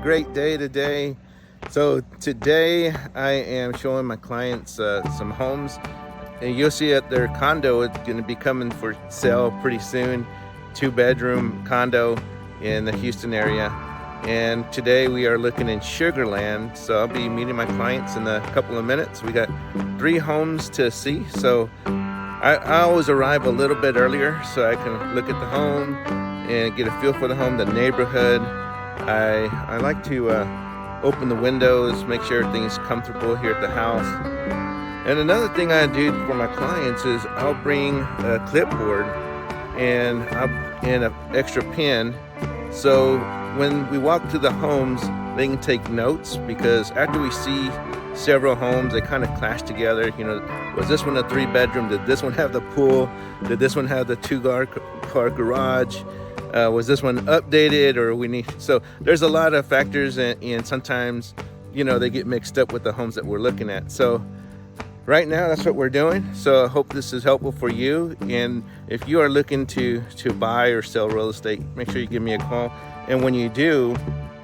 great day today. So today I am showing my clients some homes, and you'll see that their condo is going to be coming for sale pretty soon. 2-bedroom condo in the Houston area. And today we are looking in Sugar Land. So I'll be meeting my clients in a couple of minutes. We got 3 homes to see. So I always arrive a little bit earlier so I can look at the home and get a feel for the home, the neighborhood. I like to open the windows, make sure everything's comfortable here at the house. And another thing I do for my clients is I'll bring a clipboard and an extra pen, so when we walk to the homes they can take notes, because after we see several homes they kind of clash together. You know, was this one a 3-bedroom? Did this one have the pool? Did this one have the 2-car garage? Was this one updated, or we need? So there's a lot of factors, and sometimes, you know, they get mixed up with the homes that we're looking at. So right now that's what we're doing. So I hope this is helpful for you. And if you are looking to buy or sell real estate, make sure you give me a call. And when you do,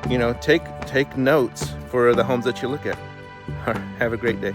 you know, take notes for the homes that you look at. Have a great day.